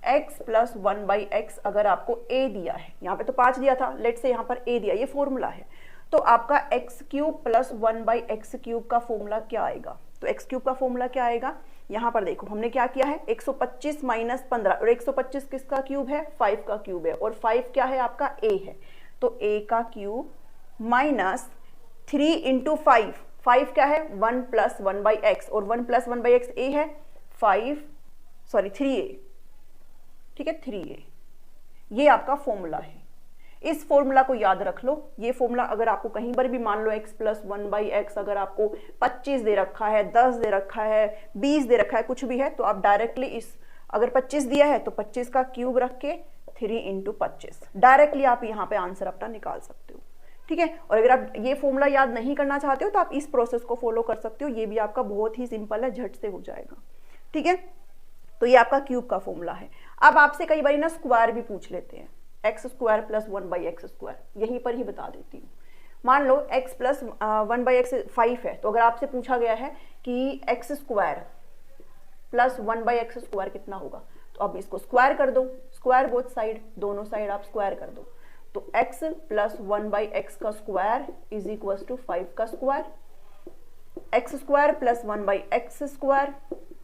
x + 1/x अगर आपको a दिया है, यहाँ पे तो 5 दिया था, लेट से यहाँ पर a दिया, ये फॉर्मूला है, तो आपका x³ + 1/x³ का फॉर्मूला क्या आएगा, तो x³ का फॉर्मूला क्या आएगा, यहाँ पर देखो हमने क्या किया है, 125 - 15, और 125 किसका क्यूब है, 5 का क्यूब है, और 5 क्या है आपका a है, तो a का क्यूब माइनस 3 × 5, 5 क्या है 1 + 1/x, और 1 + 1/x a है 3a। ठीक है, 3a, ये आपका फॉर्मूला है। इस फॉर्मूला को याद रख लो। ये फॉर्मूला अगर आपको कहीं पर भी मान लो x + 1/x अगर आपको 25 दे रखा है, 10 दे रखा है, 20 दे रखा है, कुछ भी है, तो आप डायरेक्टली इस, अगर 25 दिया है तो 25 का क्यूब रख के 3 × 25 डायरेक्टली आप यहाँ पे आंसर अपना निकाल सकते हो। ठीक है, और अगर आप ये फॉर्मूला याद नहीं करना चाहते हो तो आप इस प्रोसेस को फॉलो कर सकते हो, ये भी आपका बहुत ही सिंपल है, झट से हो जाएगा। ठीक है, तो ये आपका क्यूब का फॉर्मूला है। अब आपसे कई बार ना स्क्वायर भी पूछ लेते हैं, x² + 1/x², यहीं पर ही बता देती हूँ। मान लो x + 1/x 5 है, तो अगर आपसे पूछा गया है कि x² + 1/x² कितना होगा, तो अब इसको स्क्वायर कर दो, स्क्वायर बोथ साइड, दोनों साइड आप स्क्वायर कर दो, तो x + 1/x का स्क्वायर = 5 का square, x² + 1/x²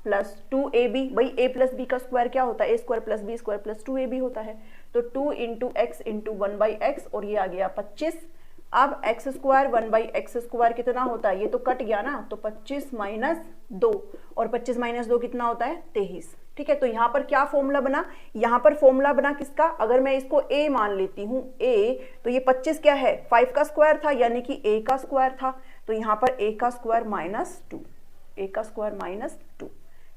plus 2ab, भाई a + b का स्क्वायर क्या होता है, a² + b² + 2ab होता है, तो 2 × x × 1/x, और ये आ गया 25। अब x² 1/x² कितना होता है, ये तो कट गया ना, तो 25 - 2, और 25 - 2 कितना होता है 23। ठीक है, तो यहाँ पर क्या फॉर्मूला बना, यहाँ पर फॉर्मूला बना किसका, अगर मैं इसको a मान लेती हूँ a, तो ये 25 क्या है 5 का स्क्वायर था यानी कि a का स्क्वायर था, तो यहाँ पर a का स्क्वायर माइनस 2, a का स्क्वायर माइनस 2।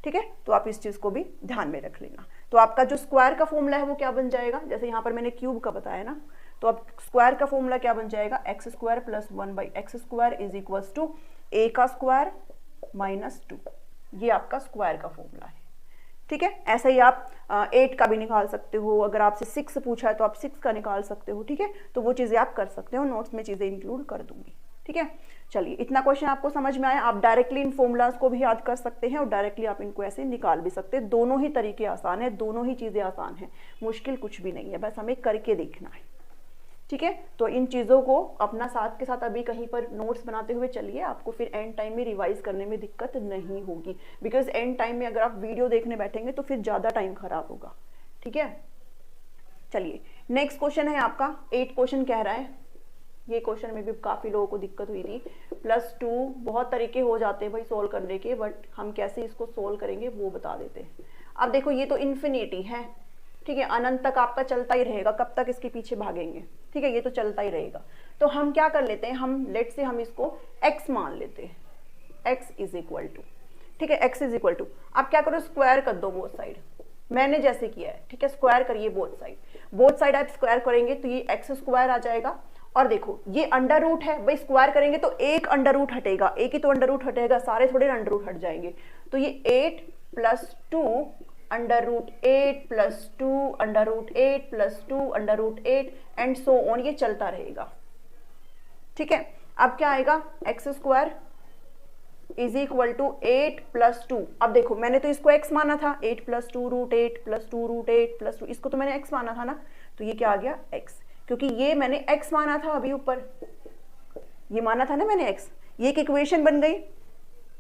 ठीक है, तो आप इस चीज को भी ध्यान में रख लेना। तो आपका जो स्क्वायर का फॉर्मूला है वो क्या बन जाएगा, जैसे यहाँ पर मैंने क्यूब का बताया ना, तो अब स्क्वायर का फॉर्मूला क्या बन जाएगा, x square plus 1/x square is equals to a का स्क्वायर माइनस 2। ये आपका स्क्वायर का फॉर्मूला है। ठीक है, ऐसा ही आप 8 का भी निकाल सकते हो, अगर आपसे 6 पूछा है तो आप 6 का निकाल सकते हो। ठीक है, तो वो चीजें आप कर सकते हो, नोट्स में चीजें इंक्लूड कर दूंगी। ठीक है, चलिए इतना क्वेश्चन आपको समझ में आया। आप डायरेक्टली इन फॉर्मूलाज को भी याद कर सकते हैं और डायरेक्टली आप इनको ऐसे निकाल भी सकते हैं। दोनों ही तरीके आसान है, दोनों ही चीजें आसान है, मुश्किल कुछ भी नहीं है, बस हमें करके देखना है। ठीक है, तो इन चीज़ों को अपना साथ के साथ अभी कहीं पर नोट्स बनाते हुए चलिए, आपको फिर एंड टाइम में रिवाइज करने में दिक्कत नहीं होगी, बिकॉज एंड टाइम में अगर आप वीडियो देखने बैठेंगे तो फिर ज़्यादा टाइम खराब होगा। ठीक है, चलिए नेक्स्ट क्वेश्चन है आपका 8 क्वेश्चन कह रहा है, ये क्वेश्चन में भी काफ़ी लोगों को दिक्कत हुई थी। +2 बहुत तरीके हो जाते हैं भाई सोल्व करने के, बट हम कैसे इसको सोल्व करेंगे वो बता देते हैं। अब देखो ये तो इन्फिनिटी है, ठीक है, अनंत तक आपका चलता ही रहेगा, कब तक इसके पीछे भागेंगे। ठीक है, ये तो चलता ही रहेगा। तो हम क्या कर लेते हैं, हम लेट से हम इसको x मान लेते हैं, x इज इक्वल टू, ठीक है, x इज इक्वल टू, आप क्या करो स्क्वायर कर दो बोथ साइड, मैंने जैसे किया है। ठीक है, स्क्वायर करिए बोथ साइड, बोथ साइड आप स्क्वायर करेंगे तो ये x स्क्वायर आ जाएगा। और देखो ये अंडर रूट है भाई, स्क्वायर करेंगे तो एक अंडर रूट हटेगा, एक ही तो अंडर रूट हटेगा, सारे थोड़े अंडर रूट हट जाएंगे। तो ये 8 + 2 under root 8 + 2 under root 8 + 2 under root 8 and so on, ये चलता रहेगा। ठीक है, अब क्या आएगा, x square is equal to 8 + 2। अब देखो मैंने तो इसको x माना था, 8 + 2 √8 + 2 √8 + 2, इसको तो मैंने x माना था ना, तो ये क्या आ गया x, क्योंकि ये मैंने x माना था अभी ऊपर, ये माना था ना मैंने x, ये एक इक्वेशन बन गई।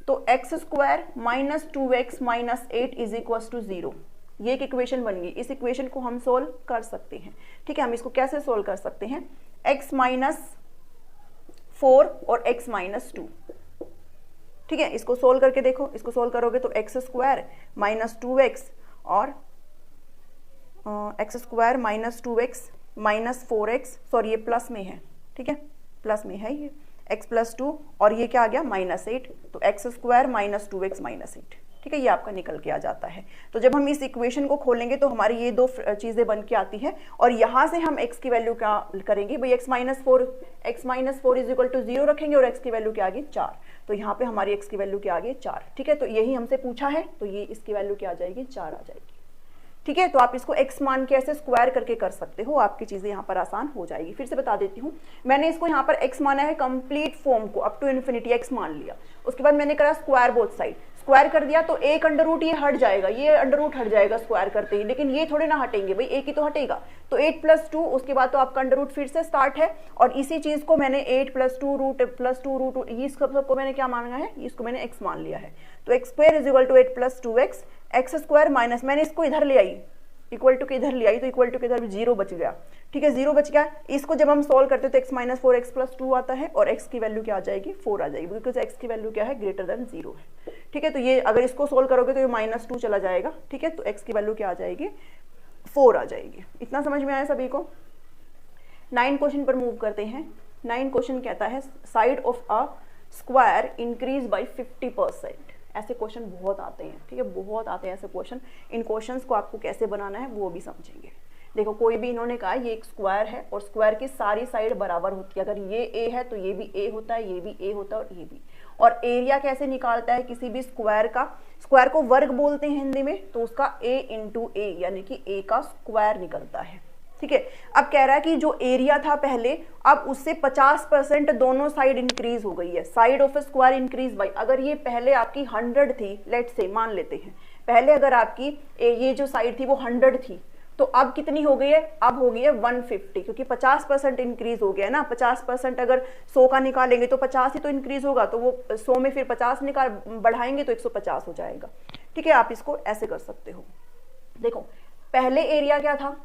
तो x square minus 2x minus 8 is equal to 0, ये एक इक्वेशन बन गई। इस इक्वेशन को हम सोल्व कर सकते हैं। ठीक है, हम इसको कैसे सोल्व कर सकते हैं, x - 4 और x - 2। ठीक है, इसको सोल्व करके देखो, इसको सोल्व करोगे तो x स्क्वायर माइनस 2x और x square minus 2x minus 4x, sorry ये प्लस में है, ठीक है प्लस में है ये, x + 2 और ये क्या आ गया -8, तो x square minus 2x minus 8। ठीक है, ये आपका निकल के आ जाता है। तो जब हम इस इक्वेशन को खोलेंगे तो हमारी ये दो चीज़ें बन के आती हैं और यहाँ से हम x की वैल्यू क्या करेंगे भाई, x - 4 इज इक्वल टू 0 रखेंगे और x की वैल्यू क्या आ गई 4, तो यहाँ पे हमारी x की वैल्यू क्या आ गई 4। ठीक है, तो यही हमसे पूछा है, तो ये इसकी वैल्यू क्या आ जाएगी 4 आ जाएगी। ठीक है, तो आप इसको x मान के ऐसे स्क्वायर करके कर सकते हो, आपकी चीजें यहाँ पर आसान हो जाएगी। फिर से बता देती हूँ, मैंने इसको यहाँ पर x माना है कंप्लीट फॉर्म को, अप टू इन्फिनिटी x मान लिया, उसके बाद मैंने करा स्क्वायर बोथ साइड, स्क्वायर कर दिया तो एक अंडर रूट ये हट जाएगा, ये अंडर रूट हट जाएगा स्क्वायर करते ही, लेकिन ये थोड़े ना हटेंगे भाई, एक ही तो हटेगा। तो 8 + 2 उसके बाद तो आपका अंडर रूट फिर से स्टार्ट है, और इसी चीज को मैंने 8 + 2 √+2 ये सबको मैंने क्या माना है, इसको मैंने x मान लिया है। तो x square is equal to 8 + 2x, x square minus मैंने इसको इधर ले आई, इक्वल टू के इधर ले आई, तो इक्वल टू के इधर भी 0 बच गया। ठीक है, 0 बच गया, इसको जब हम सॉल्व करते हैं तो x - 4 x + 2 आता है और x की वैल्यू क्या आ जाएगी 4 आ जाएगी, बिकॉज x की वैल्यू क्या है ग्रेटर देन 0 है। ठीक है, तो ये अगर इसको सोल्व करोगे तो ये -2 चला जाएगा। ठीक है, तो x की वैल्यू क्या आ जाएगी 4 आ जाएगी। इतना समझ में आया सभी को। 9 क्वेश्चन पर मूव करते हैं। 9 क्वेश्चन कहता है side of a square increase by 50%। ऐसे क्वेश्चन बहुत आते हैं, ठीक है बहुत आते हैं ऐसे क्वेश्चन। इन क्वेश्चंस को आपको कैसे बनाना है वो भी समझेंगे। देखो कोई भी इन्होंने कहा ये एक स्क्वायर है और स्क्वायर की सारी साइड बराबर होती है, अगर ये a है तो ये भी a होता है, ये भी a होता है और ये भी। और एरिया कैसे निकालता है किसी भी स्क्वायर का, स्क्वायर को वर्ग बोलते हैं हिंदी में, तो उसका a × a यानी कि a का स्क्वायर निकलता है। ठीक है, अब कह रहा है कि जो एरिया था पहले, अब उससे 50% दोनों साइड इंक्रीज हो गई है, side of square increase by. अगर ये पहले आपकी 100 थी, लेट से मान लेते हैं पहले अगर आपकी ये जो साइड थी वो 100 थी, तो अब कितनी हो गई है, अब हो गई है 150, क्योंकि 50% इंक्रीज हो गया है ना। 50% अगर 100 का निकालेंगे तो 50 ही तो इंक्रीज होगा, तो वो 100 में फिर 50 निकाल बढ़ाएंगे तो 150 हो जाएगा। ठीक है, आप इसको ऐसे कर सकते हो। देखो पहले एरिया क्या था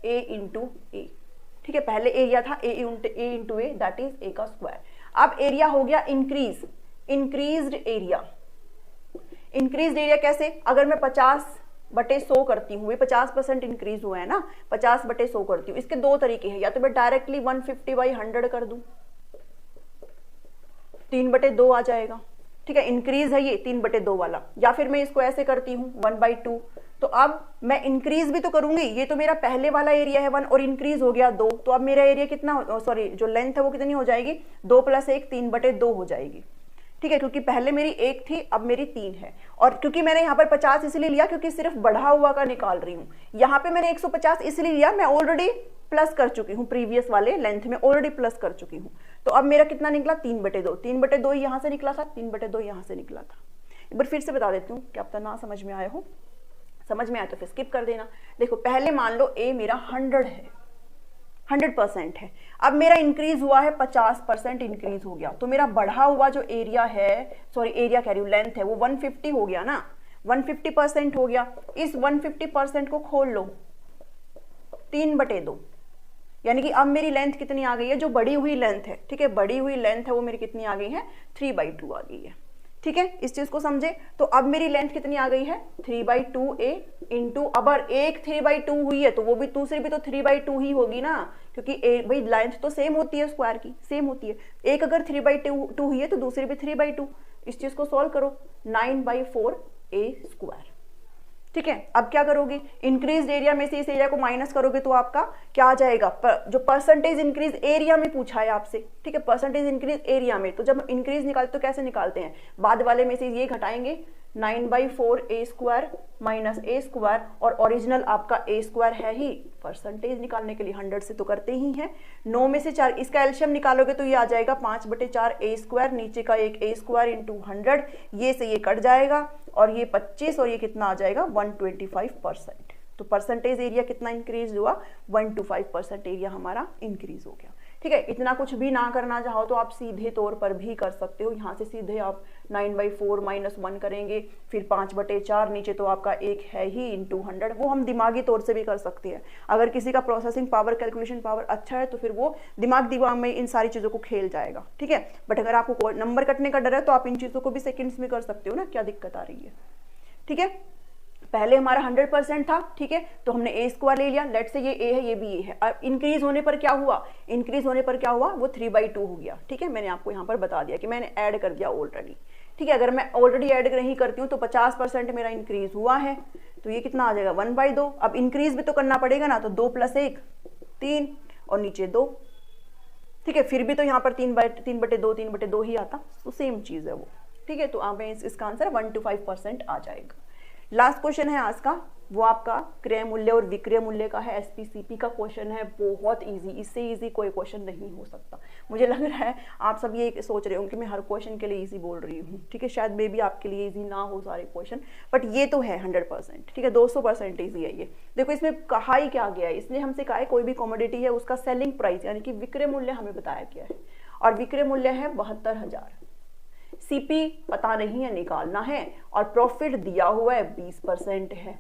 a × a, ठीक है पहले एरिया था a × a that is a का स्क्वायर। अब एरिया हो गया इंक्रीज्ड एरिया। इंक्रीज एरिया कैसे, अगर मैं 50/100 करती हूँ, ये 50% इंक्रीज हुआ है ना, 50/100 करती हूँ, इसके दो तरीके हैं, या तो मैं डायरेक्टली 150/100 कर दूं, 3/2 आ जाएगा, ठीक है, इंक्रीज है ये 3/2 वाला, या फिर मैं इसको ऐसे करती हूँ 1/2। तो अब मैं इंक्रीज भी तो करूंगी, ये तो मेरा पहले वाला एरिया है 1 और इंक्रीज हो गया 2, तो अब मेरा एरिया कितना, सॉरी जो लेंथ है वो कितनी हो जाएगी, 2 + 1 3/2 हो जाएगी, ठीक है, क्योंकि पहले मेरी 1 थी अब मेरी 3 है। और क्योंकि मैंने यहाँ पर 50 इसलिए लिया क्योंकि सिर्फ बढ़ा हुआ का निकाल रही हूँ, यहाँ पे मैंने 150 इसलिए लिया, मैं ऑलरेडी प्लस कर चुकी हूँ, प्रीवियस वाले लेंथ में ऑलरेडी प्लस कर चुकी हूँ। तो अब मेरा कितना निकला, 3/2, 3/2 यहाँ से निकला था, 3/2 यहाँ से निकला था। एक बार फिर से बता देती हूँ, क्या पता ना समझ में आया हो, समझ में आया तो फिर स्किप कर देना। देखो पहले मान लो ए मेरा 100 है, 100% है, अब मेरा इंक्रीज हुआ है 50% इंक्रीज हो गया, तो मेरा बढ़ा हुआ जो एरिया है, सॉरी एरिया कह रही हूँ, लेंथ है, वो 150 हो गया ना, 150% हो गया। इस 150% को खोल लो 3/2, यानी कि अब मेरी लेंथ कितनी आ गई है, जो बढ़ी हुई लेंथ है, ठीक है, बढ़ी हुई लेंथ है वो मेरी कितनी आ गई है, 3/2 आ गई है, ठीक है, इस चीज को समझे। तो अब मेरी लेंथ कितनी आ गई है, 3/2a इंटू, अगर एक 3/2 हुई है तो वो भी दूसरी भी तो 3/2 ही होगी ना, क्योंकि भाई लेंथ तो सेम होती है, स्क्वायर की सेम होती है, एक अगर 3/2 हुई है तो दूसरी भी 3/2। इस चीज को सॉल्व करो, 9/4a², ठीक है। अब क्या करोगे, इंक्रीज एरिया में से इस एरिया को माइनस करोगे तो आपका क्या आ जाएगा, जो परसेंटेज इंक्रीज एरिया में पूछा है आपसे, ठीक है, परसेंटेज इंक्रीज एरिया में, तो जब इंक्रीज निकालते तो कैसे निकालते हैं, बाद वाले में से ये घटाएंगे, 9/4a² माइनस a², और ओरिजिनल आपका a² है ही, परसेंटेज निकालने के लिए 100 से तो करते ही हैं। 9 में से 4, इसका एलशियम निकालोगे तो ये आ जाएगा 5/4a², नीचे का एक a² इंटू 100, ये से ये कट जाएगा, और ये 25, और ये कितना आ जाएगा 125%। तो परसेंटेज एरिया कितना इंक्रीज हुआ, 125% एरिया हमारा इंक्रीज हो गया, ठीक है। इतना कुछ भी ना करना चाहो तो आप सीधे तौर पर भी कर सकते हो, यहाँ से सीधे आप 9/4 - 1 करेंगे, फिर 5/4, नीचे तो आपका एक है ही इंटू 100, वो हम दिमागी तौर से भी कर सकते हैं। अगर किसी का प्रोसेसिंग पावर, कैलकुलेशन पावर अच्छा है तो फिर वो दिमाग में इन सारी चीज़ों को खेल जाएगा, ठीक है। बट अगर आपको नंबर कटने का डर है तो आप इन चीज़ों को भी सेकेंड्स में कर सकते हो ना, क्या दिक्कत आ रही है, ठीक है। पहले हमारा 100% था, ठीक है, तो हमने a² ले लिया, लेट से ये a है, ये भी a है। अब इंक्रीज होने पर क्या हुआ, इंक्रीज होने पर क्या हुआ, वो 3/2 हो गया, ठीक है। मैंने आपको यहाँ पर बता दिया कि मैंने ऐड कर दिया ऑलरेडी, ठीक है। अगर मैं ऑलरेडी ऐड नहीं करती हूँ तो 50% मेरा इंक्रीज हुआ है, तो ये कितना आ जाएगा 1/2। अब इंक्रीज भी तो करना पड़ेगा ना, तो 2 + 1 3, और नीचे 2, ठीक है, फिर भी तो यहाँ पर 3/2 ही आता, तो सेम चीज़ है वो, ठीक है। तो आप इसका आंसर 1 to 5% आ जाएगा। लास्ट क्वेश्चन है आज का, वो आपका क्रय मूल्य और विक्रय मूल्य का है, एसपीसीपी का क्वेश्चन है, बहुत इजी, इससे इजी कोई क्वेश्चन नहीं हो सकता। मुझे लग रहा है आप सब ये सोच रहे होंगे कि मैं हर क्वेश्चन के लिए इजी बोल रही हूँ, ठीक है, शायद मे भी आपके लिए इजी ना हो सारे क्वेश्चन, बट ये तो है 100%, ठीक है, 200% इजी है ये। देखो इसमें कहा ही क्या गया है, इसने हमसे कहा है कोई भी कमोडिटी है उसका सेलिंग प्राइस यानी कि विक्रय मूल्य हमें बताया गया है, और विक्रय मूल्य है 72,000, सीपी पता नहीं है, निकालना है, और प्रॉफिट दिया हुआ है 20% है।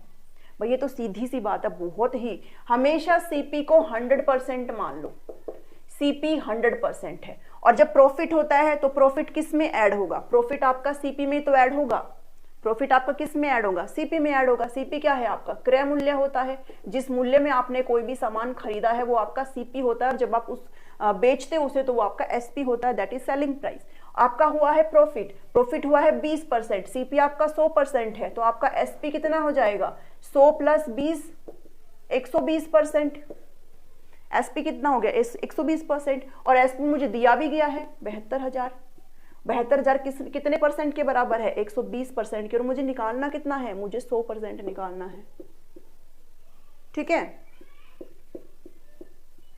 भाई ये तो सीधी सी बात है, बहुत ही, हमेशा सीपी को 100% मान लो, सीपी 100% है, और जब प्रॉफिट होता है तो प्रॉफिट किस में ऐड होगा, प्रॉफिट आपका सीपी में तो ऐड होगा, प्रॉफिट आपका किस में ऐड होगा, सीपी में ऐड होगा। सीपी क्या है आपका, क्रय मूल्य होता है, जिस मूल्य में आपने कोई भी सामान खरीदा है वो आपका सीपी होता है, और जब आप उस बेचते उसे तो वो आपका एसपी होता है, दैट इज सेलिंग प्राइस। आपका हुआ है प्रॉफिट, प्रॉफिट हुआ है 20%, सीपी आपका 100% है, तो आपका एसपी कितना हो जाएगा, 100 + 20 120%। एसपी कितना हो गया, 120%, और एसपी मुझे दिया भी गया है 72,000। 72,000 कितने परसेंट के बराबर है, 120% के, और मुझे निकालना कितना है, मुझे 100% निकालना है, ठीक है।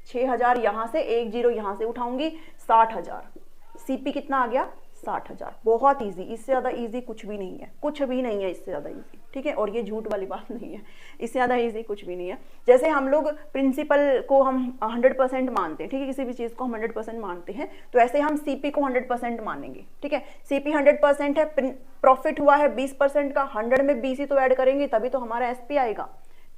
6,000 यहां से, 1 0 यहां से उठाऊंगी, 60,000, सीपी कितना आ गया 60,000। बहुत इजी, इससे ज्यादा इजी कुछ भी नहीं है, कुछ भी नहीं है इससे ज्यादा इजी, ठीक है, और ये झूठ वाली बात नहीं है, इससे ज्यादा इजी कुछ भी नहीं है। जैसे हम लोग प्रिंसिपल को हम 100% मानते हैं, ठीक है, किसी भी चीज को हम 100% मानते हैं, तो ऐसे हम सीपी को 100% मानेंगे, ठीक है। सीपी 100% है, प्रॉफिट हुआ है 20% का, 100 में 20 ही तो ऐड करेंगे तभी तो हमारा एसपी आएगा,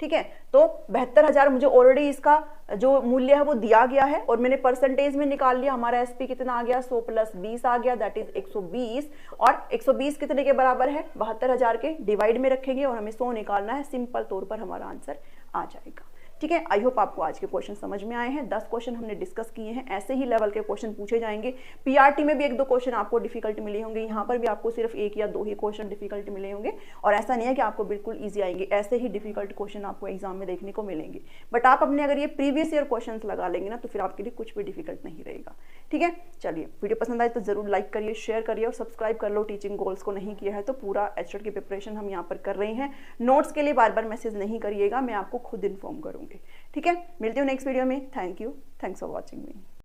ठीक है। तो 72,000 मुझे ऑलरेडी इसका जो मूल्य है वो दिया गया है और मैंने परसेंटेज में निकाल लिया। हमारा एसपी कितना आ गया, 100 + 20 आ गया, दैट इज 120। और 120 कितने के बराबर है, 72,000 के, डिवाइड में रखेंगे और हमें 100 निकालना है। सिंपल तौर पर हमारा आंसर आ जाएगा। ठीक है। आई होप आपको आज के क्वेश्चन समझ में आए हैं। 10 क्वेश्चन हमने डिस्कस किए हैं, ऐसे ही लेवल के क्वेश्चन पूछे जाएंगे। पीआरटी में भी 1-2 क्वेश्चन आपको डिफिकल्ट मिले होंगे, यहाँ पर भी आपको सिर्फ 1 या 2 ही क्वेश्चन डिफिकल्ट मिले होंगे। और ऐसा नहीं है कि आपको बिल्कुल ईजी आएंगे, ऐसे ही डिफिकल्ट क्वेश्चन आपको एग्जाम में देखने को मिलेंगे। बट आप अपने अगर ये प्रीवियस ईयर क्वेश्चन लगा लेंगे ना, तो फिर आपके लिए कुछ भी डिफिकल्ट नहीं रहेगा। ठीक है। चलिए, वीडियो पसंद आए तो जरूर लाइक करिए, शेयर करिए और सब्सक्राइब कर लो। टीचिंग गोल्स को नहीं किया है तो पूरा एचटेट की प्रिपरेशन हम यहाँ पर कर रहे हैं। नोट्स के लिए बार बार मैसेज नहीं करिएगा, मैं आपको खुद इन्फॉर्म करूंगी। ठीक है। मिलती हूँ नेक्स्ट वीडियो में। Thank you. Thanks for watching me.